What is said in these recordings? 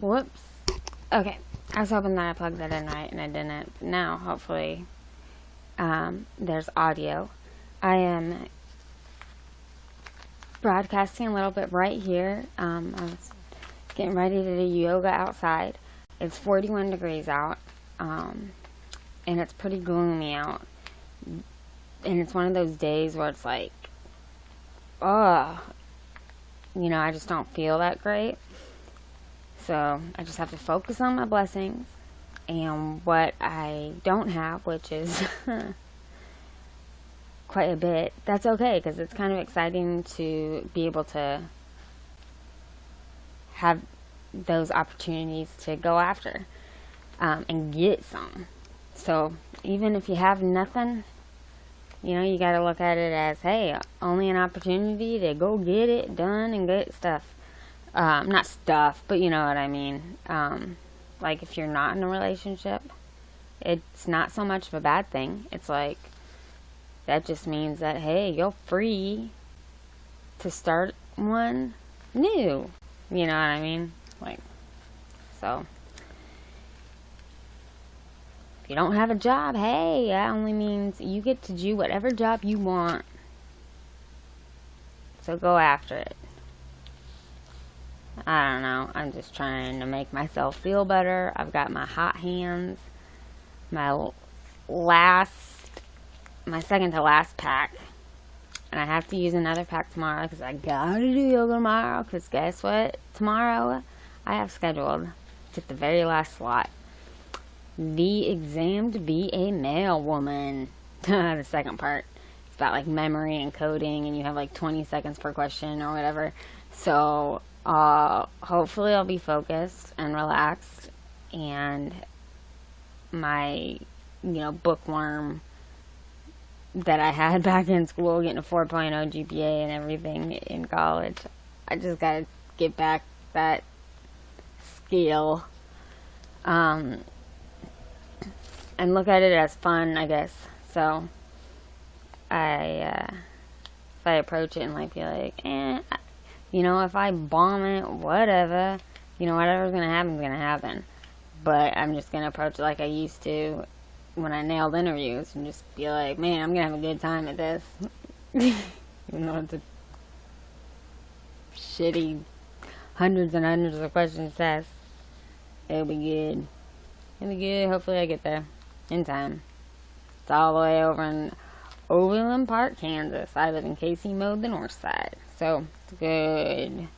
Whoops. Okay. I was hoping that I plugged that in right, and I didn't. Now, hopefully, there's audio. I am broadcasting a little bit right here. I was getting ready to do yoga outside. It's 41 degrees out, and it's pretty gloomy out. And it's one of those days where it's like, I just don't feel that great. So I just have to focus on my blessings and what I don't have, which is quite a bit. That's okay, because it's kind of exciting to be able to have those opportunities to go after and get some. So even if you have nothing, you got to look at it as, hey, only an opportunity to go get it done and get stuff. Not stuff, but you know what I mean. Like if you're not in a relationship, it's not so much of a bad thing. It's like, that just means that, hey, you're free to start one new. You know what I mean? Like, so. If you don't have a job, hey, that only means you get to do whatever job you want. So go after it. I don't know. I'm just trying to make myself feel better. I've got my hot hands. My second to last pack. And I have to use another pack tomorrow because I gotta do yoga tomorrow. Because guess what? Tomorrow I have scheduled to the very last slot the exam to be a male woman. The second part. It's about like memory and coding, and you have like 20 seconds per question or whatever. So hopefully I'll be focused and relaxed, and my bookworm that I had back in school, getting a 4.0 GPA and everything in college, I just gotta get back that skill and look at it as fun, I guess. So if I approach it and like be like, if I bomb it, whatever, whatever's gonna happen is gonna happen. But I'm just gonna approach it like I used to when I nailed interviews and just be like, man, I'm gonna have a good time at this. Even though it's a shitty hundreds and hundreds of questions test, it'll be good. It'll be good. Hopefully I get there in time. It's all the way over in Overland Park, Kansas. I live in Casey Mode, the north side. So, it's good,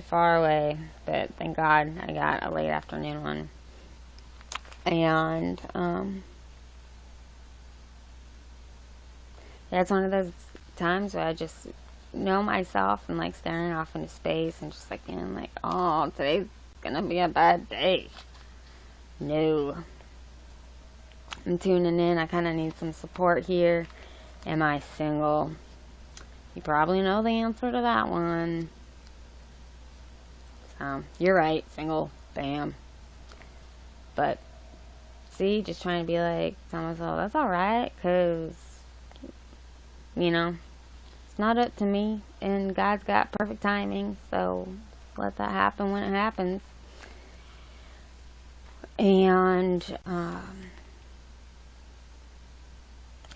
far away. But thank God I got a late afternoon one. And, it's one of those times where I just know myself and like staring off into space and just like being like, oh, today's gonna be a bad day. No. I'm tuning in. I kind of need some support here. Am I single? You probably know the answer to that one. So, you're right. Single. Bam. But, see, just trying to be like, tell myself, that's alright, because, it's not up to me, and God's got perfect timing, so let that happen when it happens. And,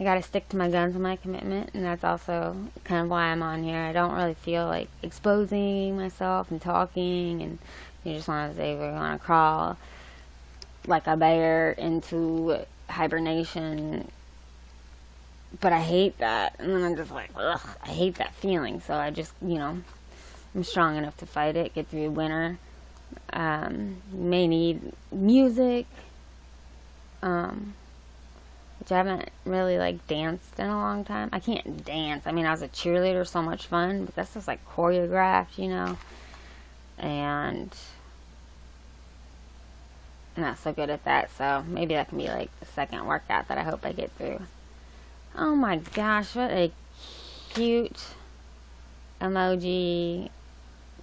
I gotta stick to my guns and my commitment, and that's also kind of why I'm on here. I don't really feel like exposing myself and talking, and you just want to say we're gonna crawl like a bear into hibernation. But I hate that, and then I'm just like, ugh, I hate that feeling. So I just, I'm strong enough to fight it, get through winter. May need music. Which I haven't really like danced in a long time. I can't dance. I mean, I was a cheerleader, so much fun, but that's just like choreographed, and I'm not so good at that. So maybe that can be like the second workout that I hope I get through. Oh my gosh, what a cute emoji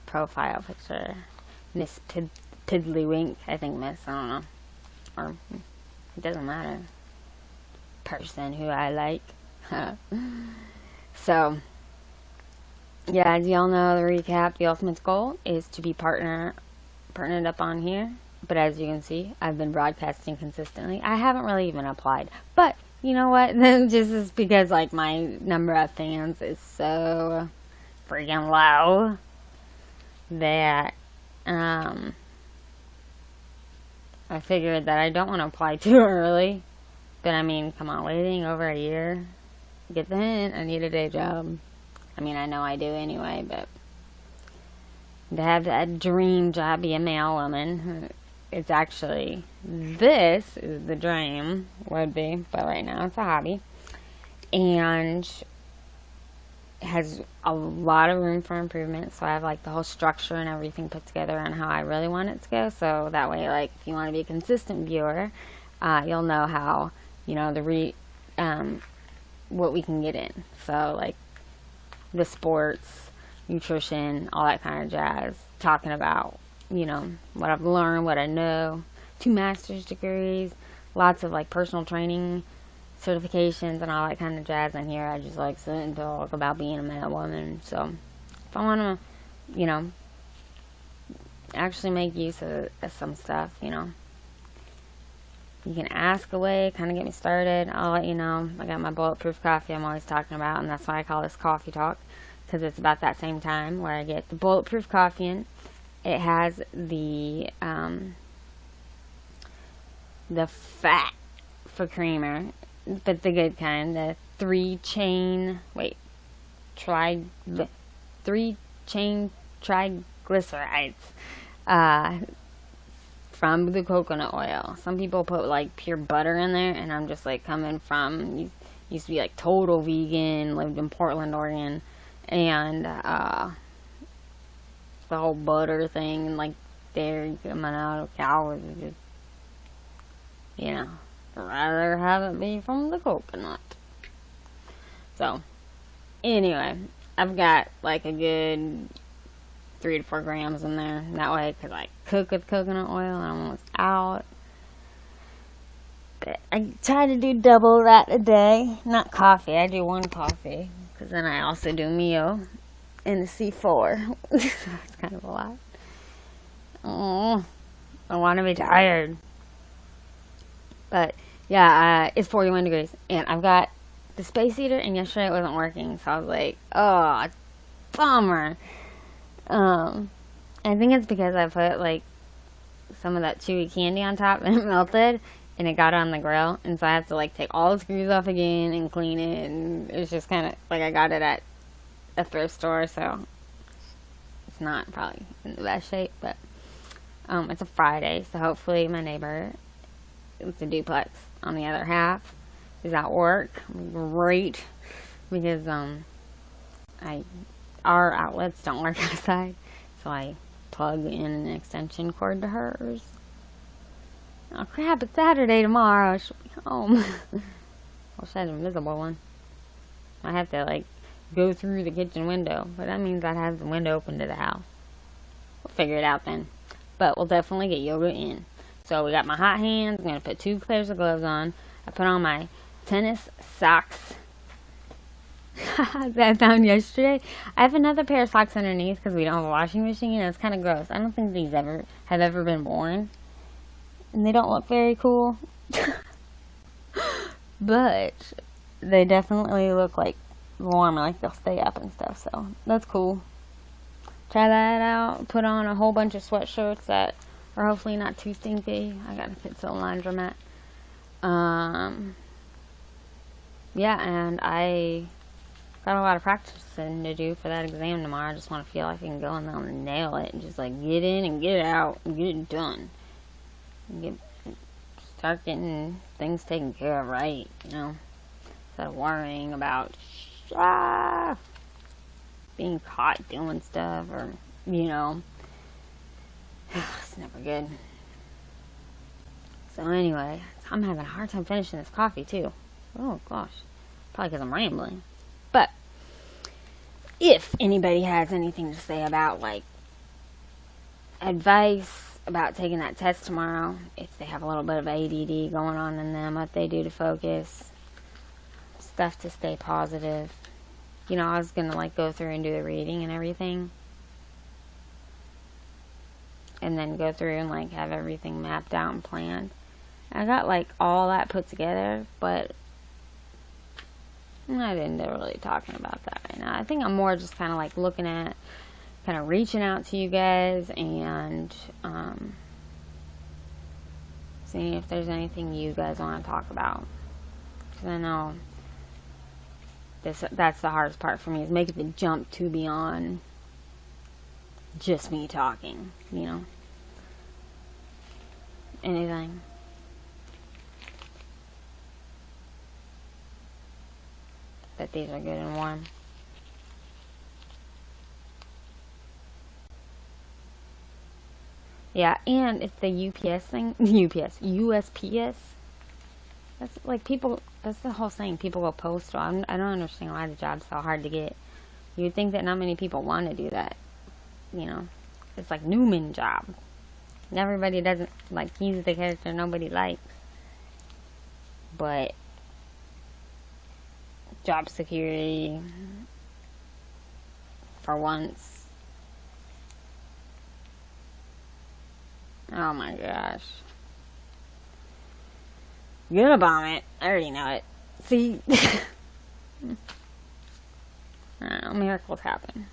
profile picture. Miss Piddlywink, I think Miss, I don't know. Or, it doesn't matter. Person who I like. So, yeah, as y'all know, the recap, the ultimate goal is to be partner putting it up on here. But as you can see, I've been broadcasting consistently. I haven't really even applied. But, you know what? Just is because, like, my number of fans is so freaking low that, I figured that I don't want to apply too early. But, I mean, come on, waiting over a year. Get the hint. I need a day job. I mean, I know I do anyway, but to have that dream job, be a mail woman, it's actually, this is the dream, would be, but right now it's a hobby, and has a lot of room for improvement. So I have like the whole structure and everything put together on how I really want it to go, so that way, like, if you want to be a consistent viewer, you'll know how, you know, what we can get in. So like the sports, nutrition, all that kind of jazz, talking about, you know, what I've learned, what I know, 2 master's degrees, lots of like personal training certifications and all that kind of jazz in here. I just like sit and talk about being a man woman. So if I want to, you know, actually make use of some stuff, you know, you can ask away, kind of get me started. I'll let you know. I got my bulletproof coffee I'm always talking about, and that's why I call this coffee talk, because it's about that same time where I get the bulletproof coffee in. It has the fat for creamer, but the good kind, the 3-chain triglycerides from the coconut oil. Some people put like pure butter in there, and I'm just like, coming from, used to be like total vegan, lived in Portland, Oregon, and the whole butter thing and like dairy coming out of cows is just, you know, I'd rather have it be from the coconut. So anyway, I've got like a good 3 to 4 grams in there. That way, because I cook with coconut oil and I'm almost out. But I try to do double that a day. Not coffee. I do 1 coffee, because then I also do Mio and the C4. So it's kind of a lot. Oh, I want to be tired. But yeah, it's 41 degrees, and I've got the space heater, and yesterday it wasn't working, so I was like, oh, bummer. I think it's because I put like some of that chewy candy on top and it melted and it got on the grill, and so I have to like take all the screws off again and clean it, and it's just kind of like, I got it at a thrift store, so it's not probably in the best shape, but it's a Friday, so hopefully my neighbor, it's a duplex on the other half, is at work. Great, because our outlets don't work outside, so I plug in an extension cord to hers. Oh crap, it's Saturday tomorrow. She'll be home. Well, she has an invisible one. I have to like go through the kitchen window, but that means I'd have the window open to the house. We'll figure it out then. But we'll definitely get yoga in. So we got my hot hands. I'm going to put 2 pairs of gloves on. I put on my tennis socks that I found yesterday. I have another pair of socks underneath because we don't have a washing machine, and it's kind of gross. I don't think these have ever been worn, and they don't look very cool. But they definitely look like warm, like they'll stay up and stuff, so that's cool. Try that out. Put on a whole bunch of sweatshirts that are hopefully not too stinky. I gotta fit to the laundromat. Yeah, and I got a lot of practicing to do for that exam tomorrow. I just want to feel like I can go in there and nail it, and just like get in and get out and get it done. And start getting things taken care of right, you know, instead of worrying about being caught doing stuff, or, you know, it's never good. So anyway, I'm having a hard time finishing this coffee too. Oh gosh, probably because I'm rambling. But if anybody has anything to say about like advice about taking that test tomorrow, if they have a little bit of ADD going on in them, what they do to focus, stuff to stay positive. You know, I was gonna like go through and do the reading and everything. and then go through and like have everything mapped out and planned. I got like all that put together, but I'm not into really talking about that right now. I think I'm more just kind of like looking at, kind of reaching out to you guys and seeing if there's anything you guys want to talk about. Because I know that's the hardest part for me, is making the jump to beyond just me talking, you know. Anything. But these are good and warm. Yeah, and it's the UPS thing. USPS. That's like people, that's the whole thing. People go postal. I don't understand why the job's so hard to get. You would think that not many people want to do that. You know, it's like Newman job. Everybody doesn't, like, he's the character nobody likes. But job security, for once. Oh my gosh. Gonna bomb it. I already know it. See? I don't know, miracles happen.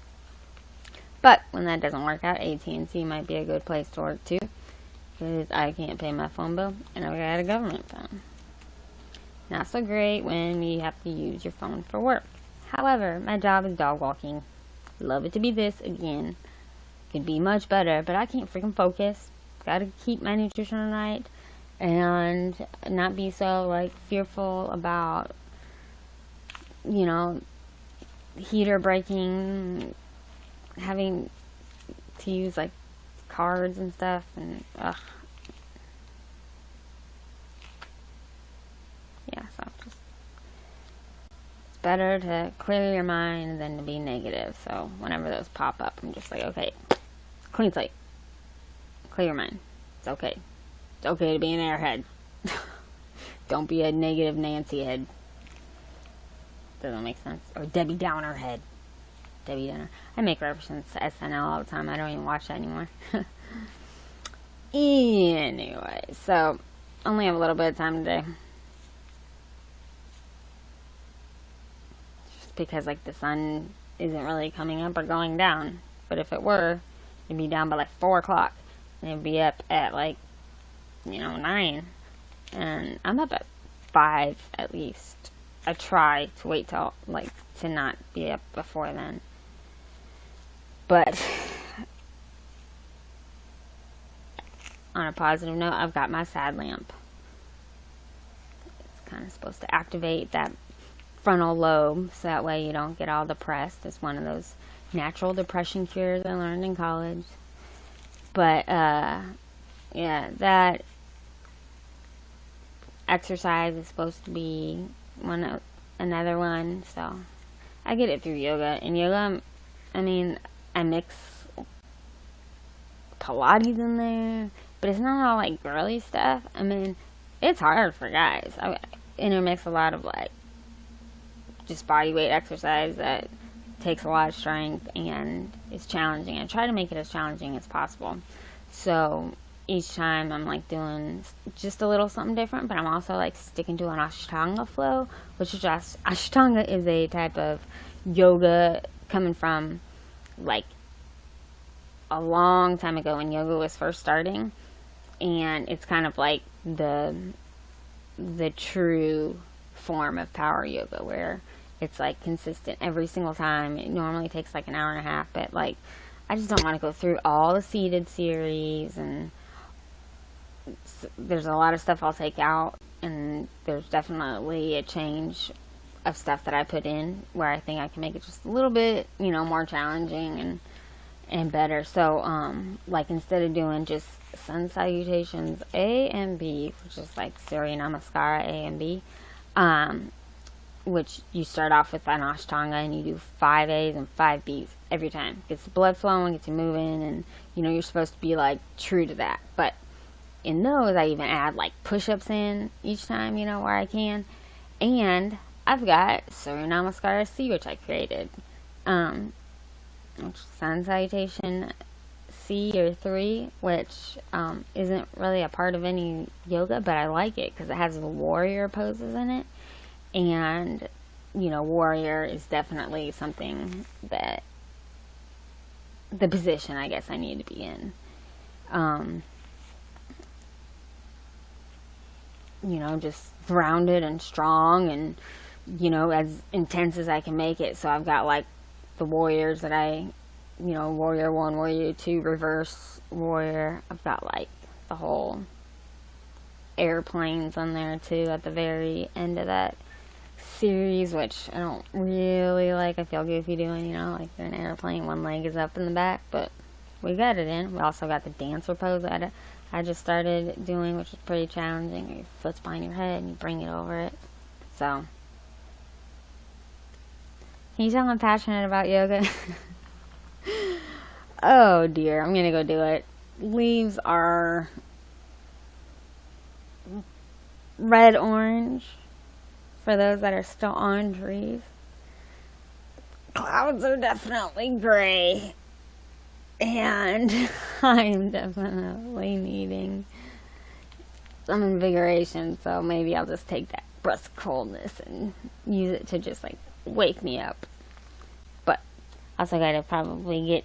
But when that doesn't work out, AT&T might be a good place to work too, because I can't pay my phone bill and I've got a government phone. Not so great when you have to use your phone for work. However, my job is dog walking. Love it to be this again. Could be much better, but I can't freaking focus. Gotta keep my nutrition right and not be so like fearful about, you know, heater breaking, having to use like cards and stuff, and ugh. Yeah, so just, it's better to clear your mind than to be negative. So whenever those pop up, I'm just like, okay, clean slate, clear your mind. It's okay. It's okay to be an airhead. Don't be a negative Nancy head. Doesn't make sense. Or Debbie Downer head. Debbie Downer. I make references to SNL all the time. I don't even watch that anymore. Anyway, so only have a little bit of time today. Just because like the sun isn't really coming up or going down. But if it were, it'd be down by like 4 o'clock. And it'd be up at like, 9. And I'm up at 5 at least. I try to wait till, like, to not be up before then. But on a positive note, I've got my sad lamp. It's kind of supposed to activate that frontal lobe so that way you don't get all depressed. It's one of those natural depression cures I learned in college. But, yeah, that exercise is supposed to be another one, so I get it through yoga. And yoga, I mean, I mix Pilates in there, but it's not all like girly stuff. I mean, it's hard for guys. I intermix a lot of like just body weight exercise that takes a lot of strength and is challenging. I try to make it as challenging as possible. So each time I'm like doing just a little something different, but I'm also like sticking to an Ashtanga flow, which is just, Ashtanga is a type of yoga coming from like a long time ago when yoga was first starting, and it's kind of like the true form of power yoga where it's like consistent every single time. It normally takes like an hour and a half, but like I just don't want to go through all the seated series, and there's a lot of stuff I'll take out, and there's definitely a change of stuff that I put in where I think I can make it just a little bit, more challenging and better. So, like instead of doing just sun salutations A and B, which is like Surya Namaskara A and B, which you start off with an Ashtanga and you do 5 A's and 5 B's every time. Gets the blood flowing, gets you moving, and you're supposed to be like true to that. But in those, I even add like push-ups in each time, where I can. And I've got Surya Namaskara C, which I created. Which sun salutation C or 3, which isn't really a part of any yoga, but I like it because it has the warrior poses in it. And, you know, warrior is definitely something that, the position I guess I need to be in. You know, just grounded and strong and, you know, as intense as I can make it. So I've got like the warriors that you know, warrior 1, warrior 2, reverse warrior. I've got like the whole airplanes on there too at the very end of that series, which I don't really like. I feel goofy doing, you know, like you're an airplane, one leg is up in the back, but we got it in. We also got the dancer pose that I just started doing, which is pretty challenging. Your foot's behind your head and you bring it over it. So, can you tell I'm passionate about yoga? Oh dear, I'm gonna go do it. Leaves are red-orange for those that are still on trees. Clouds are definitely gray. And I am definitely needing some invigoration, so maybe I'll just take that brusque coldness and use it to just like wake me up. But also gotta probably get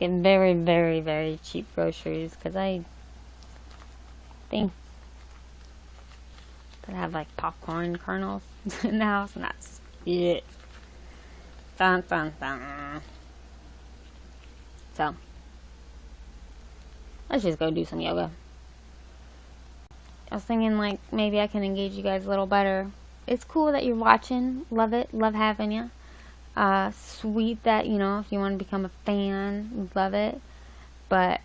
very, very, very cheap groceries, because I think that I have like popcorn kernels in the house, and that's it. Dun, dun, dun. So, let's just go do some yoga. I was thinking like maybe I can engage you guys a little better. It's cool that you're watching. Love it. Love having you. Sweet that, you know, if you want to become a fan, love it. But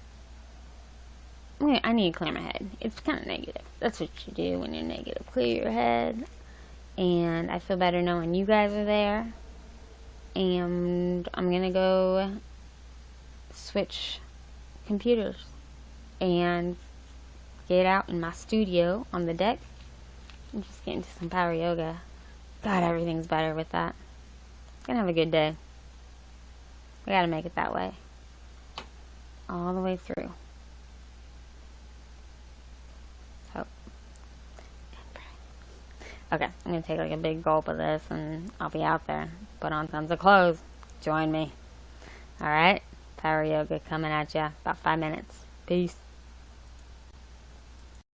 I need to clear my head. It's kind of negative. That's what you do when you're negative. Clear your head. And I feel better knowing you guys are there. And I'm going to go switch computers and get out in my studio on the deck and just get into some power yoga. God, everything's better with that. Gonna have a good day. We gotta make it that way. All the way through. Hope. And pray. Okay, I'm gonna take like a big gulp of this and I'll be out there. Put on tons of clothes. Join me. Alright? Power yoga coming at ya. About 5 minutes. Peace.